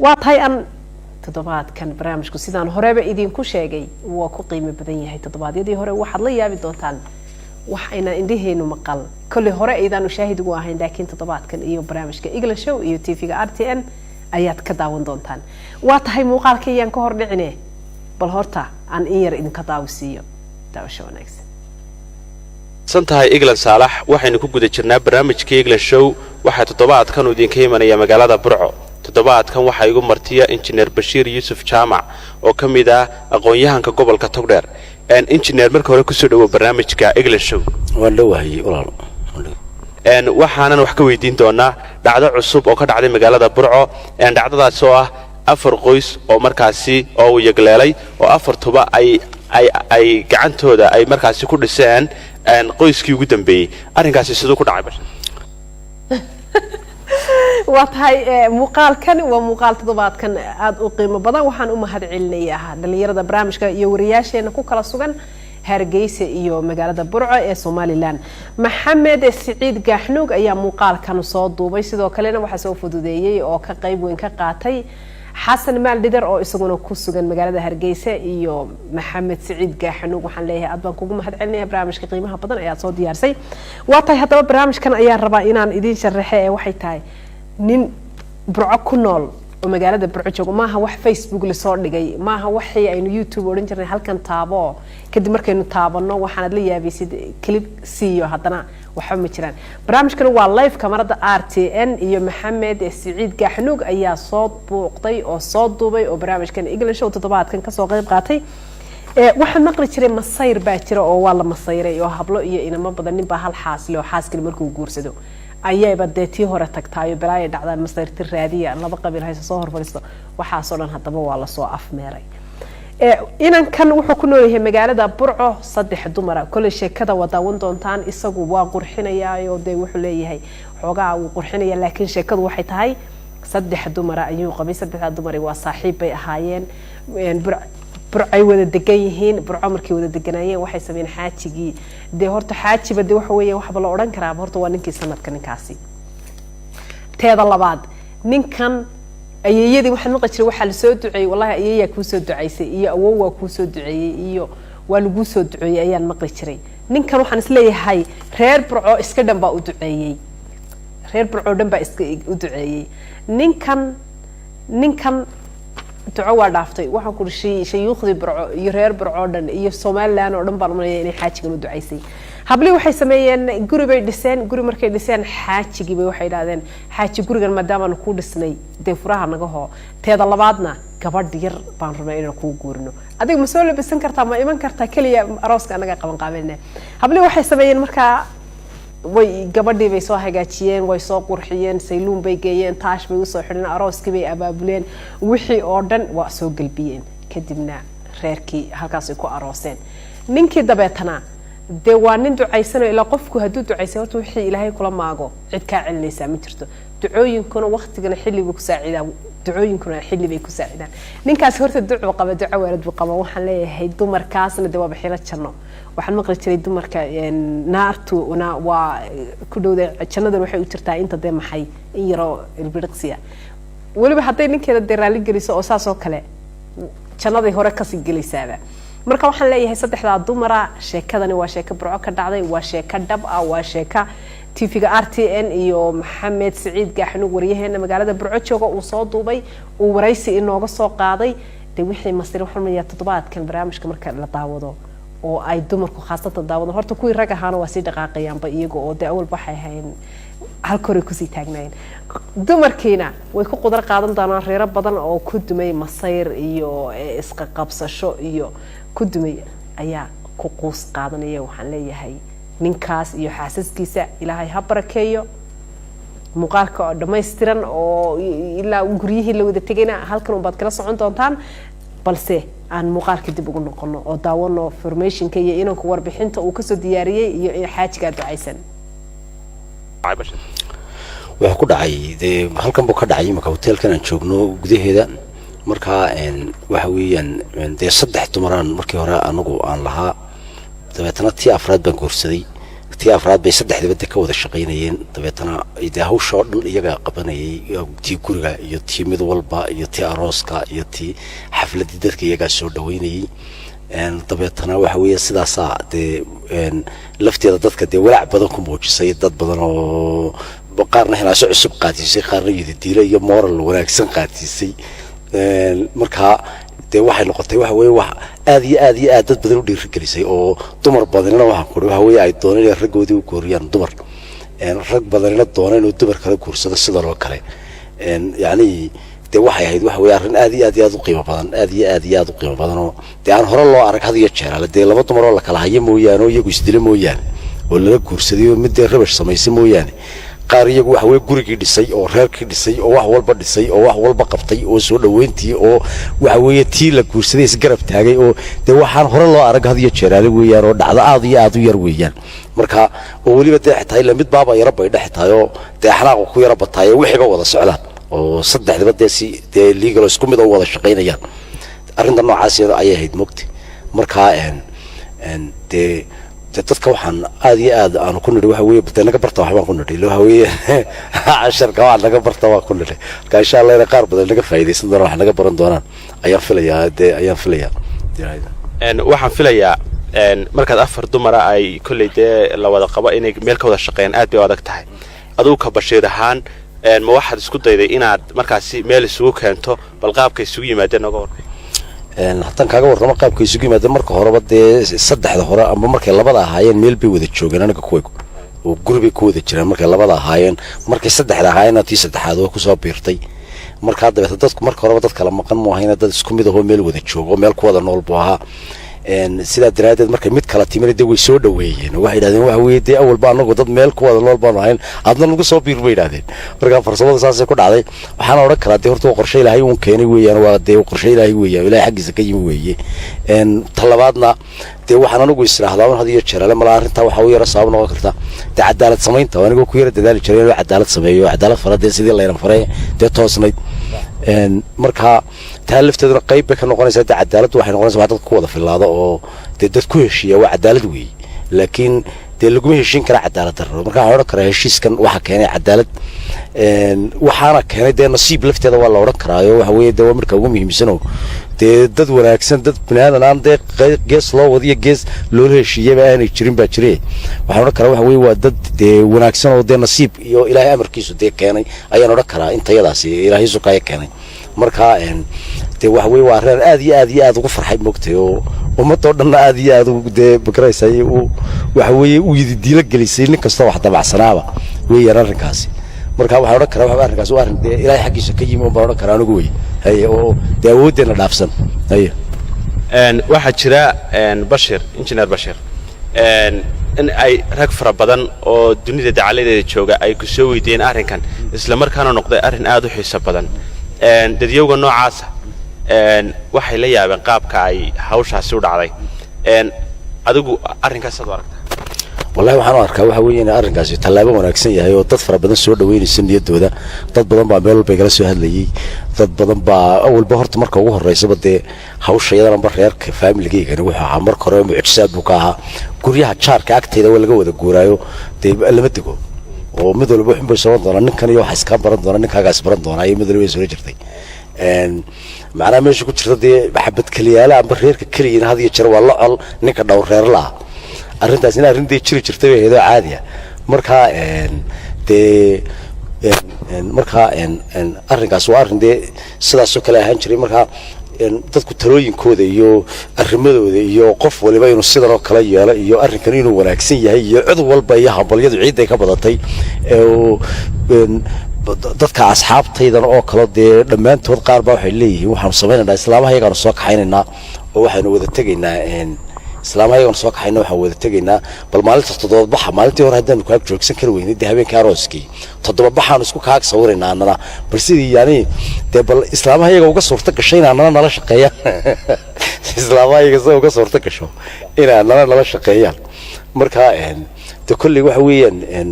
واتهاي أن تضباط كان برامجكم سيدان هرب إيدين كل شيء وكقيمة بدنيا هي تضباط يدي هرب واحد ليا بدونتان وحنا عنده إنه مقال كل هرب إذا نشاهد واحد لكن تضباط كان إيو برامج كإجل شو إيو تيفي RTN أيات كداون دونتان واتهاي مقال كي ينكهر لعناه بالهرتا عن إير إن كداوسيو داوشوا نكس santahay Iglan Saalax waxaynu ku guda jirnaa barnaamijka Iglan Show waxa toddobaadkan uu idin ka imanaya magaalada Burco toddobaadkan waxa igu martiya injineer Bashiir Yuusuf Jaamac oo kamid ah aqoon-yahanka gobolka Togdheer injineer marka hore ku soo dhawo barnaamijka Iglan Show waan dhawahay walaal waxaanan wax ka weydiin doonaa dhacdo cusub oo ka dhacday magaalada Burco dhacdadaas oo ah afar qoys oo markaasi oo yagleelay oo afartuba ay gacantooda ay markaasi ku dhiseen qoyskii ugu dambeeyay arrinkaasi sidoo ku dhacay واتهاي مقال كان ومقال تضباط كان عاد أقيم بدن وحن هاد علنيها دليل برامج يورياش إنه كلا سجن هرجيس إيو مجال برعة سومالي لان محمد السعيد جحنوق أيام مقال كانوا صاد وبيس ذو كلنا وحسوف دودية أو كقيب وإن كقاطي حسن مال ليدر أو يسقونه كوسجن مجال هرجيس إيو محمد سعيد جحنوق وحن ليه أدبان كوجم هاد علنيها برامج قيمها بدن أيام صاد يارسي واتهاي هذا برامج كان أيام ربعينا إدين شرحه وحيتاي nin burco ku nool oo magaalada burco joogo maaha wax Facebook la soo dhigay maaha waxay aynu YouTube oran jirnay halkan taabo kadib markaynu taabano waxaan la yaabisid clip siiyo hadana waxa ma jiraan barnaamijkan waa live kamarada RTN iyo Maxamed Saciid Gaxnuug ayaa soo booqday oo soo duubay oo barnaamijkan Iglan Show toddobaadkan ka soo qayb qaatay waxaan maqli jiray masayr baa jira oo waa la masayray oo hablo iyo inama badan nin baa hal xaaslo xaaskii markuu guursado ayay badeetii hore tagtaayo balaay dhacdaan masayrti raadiya laba qabiil hayso soo horfariisto waxa soo dhan hadaba waa la soo afmeeray inan kan wuxuu ku nool yahay magaalada Burco saddex dumar kale sheekada wadaawan doontaan isagu waa qurxinayaayo de wuxuu leeyahay xogaa uu qurxinaya laakiin sheekadu waxay tahay saddex dumar ayuu qabay saddexda dumar waa saaxiib bay ahaayeen burcay wada degan yihiin burco markii wada deganaayeen waxay sameeyeen xaajigi de horta xaajiba de waxa weeye waxba la oran karaa horta waa ninkii sanadka ninkaasi teeda labaad ninkan ayeeyadii waxa maqal jiray waxa la soo duceeyay wallahi ayeeyaa ku soo duceysay iyo awow waa ku soo duceeyay iyo waa lagu soo duceeyay ayaan maqal jiray ninkan waxaan isleeyahay reer burco iska dhanba u duceeyay reer burco dhanba iska u duceeyay ninkan duco waa dhaaftay waxaan ku shayuukhdi burco iyo reer burco dhan iyo Soomaaliland oo dhan baan umaleeyay inay xaajigan u duceysay habli waxay sameeyeen guri bay dhiseen guri markay dhiseen xaajigi bay waxay yiraahdeen xaaji gurigan maadaama aan ku dhisnay de furaha naga hoo teeda labaadna gabadh yar baan rabnaa inaan ku guurino adiga ma soo labisan kartaa ma iman kartaa kaliya arooska anaga qaban qaabilnaa habli waxay sameeyeen markaa way gabadhii bay soo hagaajiyeen way soo qurxiyeen sayluun bay geeyeen taash bay u soo xidheen arooskii bay abaabuleen wixii oo dhan waa soo galbiyeen kadibna reerkii halkaas ay ku arooseen ninkii dabeetana de waa nin ducaysanayo ilaa qofku hadduu ducaysay horta wixii ilaahay kula maago cid ka celinaysa ma jirto ducooyinkuna waqtigana xilliga ku saacidaa ducooyinkuna xilli bay ku saacidaan ninkaas horta duco qaba duco waalid buu qaba waxaan leeyahay dumarkaasna de waa bixila janno waxaan maqli jiray dumarka naartu waa ku dhowday jannada waxay u jirtaa inta de maxay in yaro ilbiriqsiya waliba haday ninkeeda de raali geliso oo saas oo kale jannaday hore ka sii gelaysaaba marka waxaan leeyahay saddexda dumara sheekadani waa sheeko burco ka dhacday waa sheeko dhab ah waa sheeko TV-ga RTN iyo Maxamed Saciid Gaxnuug wariyaheena magaalada Burco jooga uu soo duubay uu waraysi inooga soo qaaday de wixii masir waxaan toddobaadkan barnaamijka marka la daawado oo ay dumarku khaasatan daawado horta kuwii rag ahaana waa si dhaqaaqayaanba iyaga oo de awal waxay ahayn halkore ku sii taagnaayeen dumarkiina way ku qudar qaadan doonaan reero badan oo ku dumay masayr iyo isqa qabsasho iyo ku dumay ayaa ku qoos qaadanaya waxaan leeyahay ninkaas iyo xaasaskiisa ilaahay ha barakeeyo muuqaalka oo dhameystiran oo ilaa guriyihii la wada tagayna halkan baad kala socon doontaan balse aan muuqaalka dib ugu noqono oo daawano informationka iyo inaan ku warbixinta uu ka soo diyaariyay iyo xaajiga ducaysan waxa ku dhacay halkan buu ka dhacay marka hotelkan aan joogno gudaheeda marka waxa weeyaan saddex dumaraan markii hore anagu aan lahaa dabeetana tii afraad baan guursaday tii afraad bay saddex dibadda ka wada shaqaynayeen dabeetana dee hawsha oo dhan iyaga qabanayay tii guriga iyo tii mid walba iyo tii arooska iyo tii xafladii dadka iyagaa soo dhaweynayay dabeetana waxa weeye sidaasaa dee lafteeda dadka dee walaac badan ku muujisay dad badan oo qaarna hinaaso cusub qaadisay qaarna yididiilo iyo moral wanaagsan qaadisay markaa dee waxay noqotay waxa weeye wax aad iyo aad dad badan u dhiirigelisay oo dumar badanina waxaan ku waxa weeye ay dooneen inay raggoodii u guuriyaan dumar rag badanina dooneen inuu dumar kala guursado sidan oo kale yacni dee waxay ahayd waxa weeye arrin aad iyo aad u qiimo badan aad iyo aad u qiimo badan oo dee aan hore loo arag had iyo jeer ale dee laba dumar oo la kala hayo mooyaane oo iyagu isdila mooyaane oo lala guursaday oo mid dee rabash samaysay mooyaane qaar iyagu waxa weeye gurigii dhisay oo reerkii dhisay oo wax walba dhisay oo wax walba qabtay oo soo dhaweyntii oo waxa weeye tii la guursaday isgarab taagay oo dee waxaan hore loo arag had iyo jeer ale weeyaan oo dhacdo aad iyo aad u yar weeyaan marka oo weliba dee xitaa ila mid baaba yara bay dhextahay oo dee axlaaqu ku yara bataay wixiiba wada socdaan oo saddexdaba dee si dee legal isku mid oo wada shaqaynayaan arrinta noocaas ayay ahayd mogti markaa dee dadka waxaan aad iyo aad aanu ku nidhi waxa weeye dee naga barta waxbaan ku nidhi waxa weeye casharka wax naga barta waan ku nidhi marka insha allah inay qaar badan naga faa'iidaysan doonaan wax naga baran doonaan ayaan filayaa waxaan filayaa markaad afar dumara ay kolley dee la wada qabo inay meel ka wada shaqeeyaan aad bay u adag tahay adugu ka bashiir ahaan ma waxaad isku dayday inaad markaasi meel isugu keento bal qaabka isugu yimaadeen nooga warkay haddaan kaaga warramo qaabka isugu yimaadeen marka horeba dee saddexda hore ama markay labada ahaayeen meel bay wada joogeen anaga kuwaygu oo guri bay ku wada jiraan markay labada ahaayeen markay saddexda ahaayeenna tii saddexaad waa kusoo biirtay markaa dabeeta dadku marka horeba dad kala maqan mu ahayna dad isku mid ahoo meel wada joogo meel ku wada nool buu ahaa sidaa daraadeed markay mid kala timina dee way soo dhaweeyeen waxay yidhahdeen waxa weeye dee awalba anagu dad meel ku wada nool baanu ahayn adna nagu soo biir bay yidhahdeen markaa farsamada saasay ku dhacday waxaana odhan karaa dee horta waa qorshe ilaahay uun keenay weeyaan waa dee qorshe ilaahay weeyaan ilaahay xaggiisa ka yimi weeye talabaadna dee waxaan anagu israahdaa un had iyo jeer ale malaa arrintaa waxaa u yara sabab noqon karta dee cadaalad samaynta oo anigoo ku yara dadaali jiray inuu cadaalad sameeyo cadaalad fara dee sidii laynan faray dee toosnayd markaa taa lafteeduna qayb bay ka noqonaysaa dee cadaaladdu waxay noqonaysaa wax dadka ku wada fillaado oo dee dad ku heshiiya waa cadaalad weeye laakiin dee laguma heshiin karaa cadaalad darro marka waxaan odhan karaa heshiiskan waxa keenay cadaalad waxaana keenay dee nasiib lafteeda waa la odhan karaayo waxa weeye dee waa marka ugu muhiimsanoo dee dad wanaagsan dad binaadan aan dee gees loo wadiyo gees loola heshiiyaba aanay jirin baa jire waxaan odhan karaa waxa weeye waa dad dee wanaagsan oo dee nasiib iyo ilaahay amarkiisu dee keenay ayaan odhan karaa intayadaasi ilaahay sukaya keenay marka dee waxa weeye waa reer aad iyo aad ugu farxay moogtay oo ummadoo dhanna aad iyo aad dee bakraysay waxa weeye u yididiilo gelisay nin kastoo wax dabacsanaaba weeyaan arrinkaasi marka waxaan odhan karaa waxa arrinkaas waa arrin dee ilaahay xaggiisa ka yimi baan odhan karaa anigu wey haye oo dee awooddeena dhaafsan haye waxaa jira bashir injineer bashir in ay rag fara badan oo dunida dacaladeeda jooga ay ku soo weydiiyeen arrinkan isla markaana noqday arrin aad u xiiso badan dadyowga noocaasa waxay la yaabeen qaabka ay hawshaasi u dhacday adigu arrinkaas aad u aragtaa wallahi waxaan u arkaa waxa weeye in arrinkaasi tallaabo wanaagsan yahay oo dad fara badan soo dhaweynaysa niyaddooda dad badan baa meel walba igala soo hadlayay dad badan baa awalba horta marka ugu horreysaba dee hawsha iyadanaba reerka faamiligaygan wuxuu ahaa marka hore mucjisaad buu ka ahaa guryaha jaarka agtayda waa laga wada guuraayo dee lama dego oo mid walba wuxun bay soo doonaa ninkan iyo waxa iska baran doona ninkaagaas baran doonaa iyo mid walba soo jirtay macnaha meesha ku jirta dee maxabad keliyaala amba reerka keligiina had iyo jeer waa la col ninka dhowr reer la ah arrintaasina arrin dee jiri jirtay bay ahayd oo caadi ah markaa dee markaa arrinkaas waa arrin dee sidaasoo kale ahaan jiray markaa dadku talooyinkooda iyo arrimadooda iyo qof waliba inuu sidan oo kale yeelo iyo arrinkan inuu wanaagsan yahay iyo cid walba iyo hambalyadu ciidday ka badatay dadka asxaabtaydan oo kale dee dhammaantood qaar baa waxay leeyihiin waxaanu samaynaynaa islaamaha iyagaanu soo kaxaynaynaa oo waxaynu wada tegaynaa islaamaha iyagaanu soo kaxayna waxaan wada tegaynaa bal maalinta toddobabaxa maalintii hore haddaanu kaag joogsan kari weynay dee habeenkii arooskii toddobabaxaanu isku kaag sawiraynaa annana bal sidii yani dee bal islaamaha iyaga uga suurta gasho in annana nala shaqeeyaan islaamaha iyaga sida uga suurta gasho in annana nala shaqeeyaan markaa dee kolley waxa weeyaan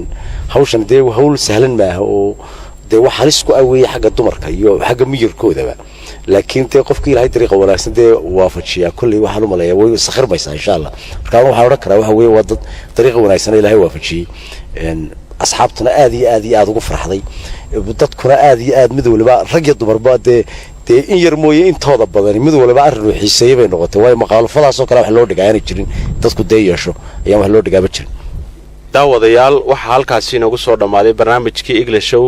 hawshan dee hawl sahlan maaha oo dee wax halis ku aweeyay xagga dumarka iyo xagga miyirkoodaba laakiin dee qofkii ilaahay dariiqa wanaagsan dee waafajiyaa kolley waxaan u maleeyaa way sakhirmaysaa insha allah marka waxaan odhan karaa waxa weeye waa dad dariiqa wanaagsan ilaahay waafajiyey asxaabtuna aad iyo aad ugu farxday dadkuna aad iyo aad mid waliba rag iyo dumarba dee in yar mooye intooda badan mid waliba arrin uu xiiseeyay bay noqotay way maqaalfadaas oo kale wax loo dhigaa aanay jirin dadku dee yeesho ayaan wax loo dhigaaba jirin daawadayaal waxaa halkaasi inagu soo dhammaaday barnaamijkii English Show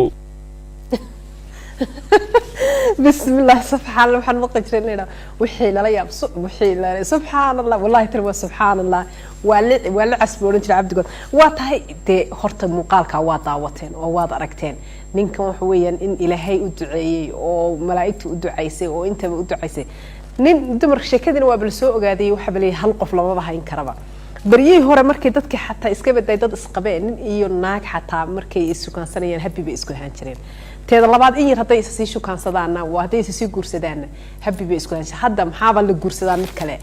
بسم الله سبحان الله وحن مقجر لنا وحي لا ياب وحي لا سبحان الله والله ترى سبحان الله ولا عسبون انت عبد قول واتهي دي هرت مقالك waa daawateen oo waad aragteen ninkan wax weeyaan in ilaahay u duceeyay oo malaa'iktu u duceysay oo intaba u duceysay nin dumar sheekadina waa bal soo ogaaday waxa bal hal qof lama hayn karaba bariyay hore markay dadka xataa iska baday dad isqabeen nin iyo naag xataa markay isu kaansanayeen happy bay isku haan jireen teeda labaad in yar haday is sii shukaansadaan waa haday is sii guursadaan happy bay isku haan hadda maxaa la guursadaa mid kale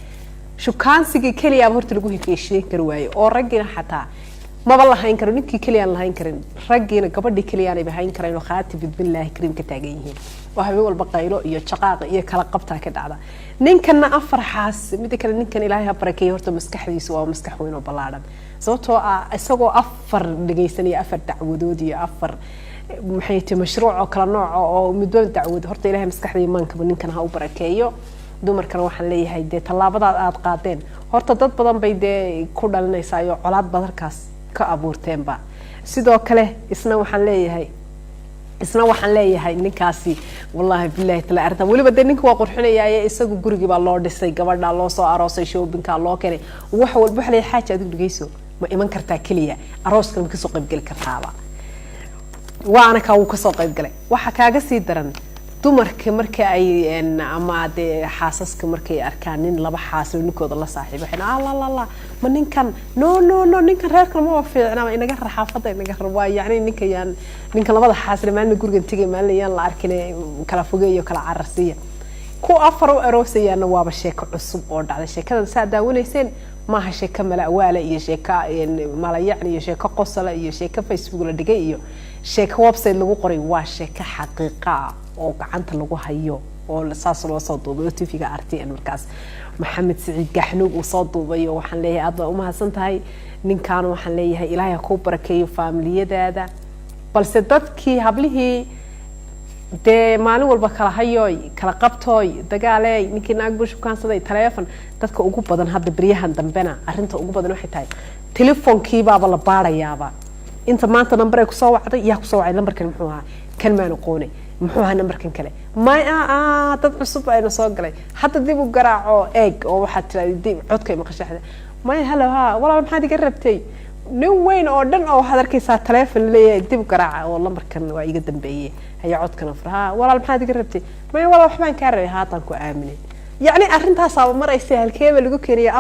shukaansiga kaliya horta lagu heshiin kar waayo oo ragina xataa ma bal lahayn karo ninkii kaliya aan lahayn karin ragina gabadhii kaliya aan bahayn karin oo khaatib billahi karim ka taagan yihiin oo habeen walba qaylo iyo jaqaaq iyo kala qabta ka dhacda ninkana afar xaas mid kale ninkan ilaahay ha barakeeyo horta maskaxdiisu waa maskax weyn oo ballaaran sababtoo ah isagoo afar dhageysanaya afar dacwadood iyo afar maxay tahay mashruuc oo kala nooc oo midba dacwad horta ilaahay maskaxdiisa maanka ninkan ha u barakeeyo dumarkana waxaan leeyahay dee tallaabada aad qaadeen horta dad badan bay dee ku dhalinaysaa iyo colaad badarkaas ka abuurteenba sidoo kale isna waxaan leeyahay ninkaasi wallahi billahi tala arta waliba dee ninka waa qurxinayay isagu gurigi baa loo dhisay gabadha loo soo aroosay shoppingka loo keenay wax walba waxa leeyahay xaaja adigu dhigayso ma iman kartaa kaliya arooska ma ka soo qayb gali kartaaba waana ka uu ka soo qayb galay waxa kaaga sii daran dumarka marka ay ama de xaasaska markay arkaan nin laba xaas ninkooda la saaxiibo xina la ma ninkan no ninkan reerka ma fiicna inaga raxaafada inaga rabaa yaani ninkan labada xaas maalin guriga tigay maalin la arkine kala fogeeyo kala cararsiya ku afar oo aroosayana waaba sheeko cusub oo dhacday sheekada saa daawaneyseen maaha sheeko malawaala iyo sheeko malayacni iyo sheeko qosala iyo sheeko Facebook la dhigay iyo sheeko website lagu qoray waa sheeko xaqiiqa oo gacanta lagu hayo oo saas loo soo duubay TV-ga RTN markaas maxamed Saciid Gaxnuug uu soo duubay waxaan leeyahay aad u mahadsan tahay ninkan waxaan leeyahay ilaahay ku barakeeyo faamiliyadaada balse dadkii hablihii dee maalin walba kala hayoy kala qabtooy dagaalay ninkii naag bush kaansaday telefoon dadka ugu badan hadda bariyahan dambena arinta ugu badan waxay tahay telefonkii baaba la baarayaaba inta maanta number ay ku soo wacday yaa ku soo wacay numberkan muxuu ahaa kan maan aqoonay muxuu ahaa numberkan kale ma dad cusub ayna soo galay hadda dib u garaaco eeg oo waxa tiraahday codkay maqashaxda ma halo ha walaal maxaad iga rabtay nin weyn oo dhan oo waxaad arkaysaa telefoon leeyahay dib garaaca oo numberkan waa iga dambeeyay haya codkana faraha walaal maxaad iga rabtay ma walaal waxbaan ka rabay haatan ku aaminay يعني أرنتها صار مرة يسهل كيف اللي كيري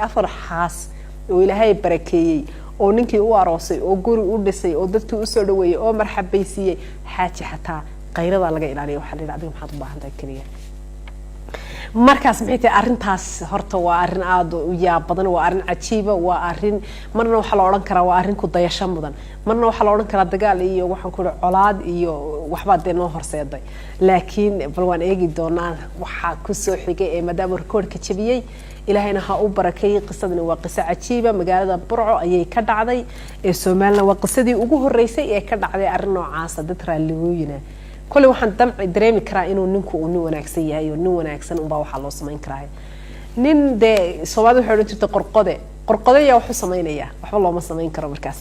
أفر حاس وإلهي بركي أو نكى واراسي أو جوري ودسي أو دتو أسروي أو مرحب بيسي حاتي حتى غير ذا لقى إلى عليه وحلي العظيم حاط بعض ذكريه markaas maxay tahay arintaas horta waa arin aad u yaab badan waa arin cajiiba waa arin marna waxa la oran karaa waa arin ku dayasho mudan marna waxa la oran karaa dagaal iyo waxaan ku colaad iyo waxba deeno horseeday laakiin bal waan eegi doonaa waxa ku soo xigay ee maadaama rekoorka jabiyay ilaahayna ha u barakeeyay qisadana waa qiso cajiiba magaalada Burco ayay ka dhacday ee Soomaaliland waa qisadii ugu horeysay ee ka dhacday arin noocaas dad raalligooyina كل واحد دمع دريمي كرا إنه ننكو ونو وناكسية هاي ونو وناكسن وباوح الله سمين كراي نين ده صواد الحرة تقرقدة قرقدة يا وحصمين إياه وحول الله ما سمين كرا مركز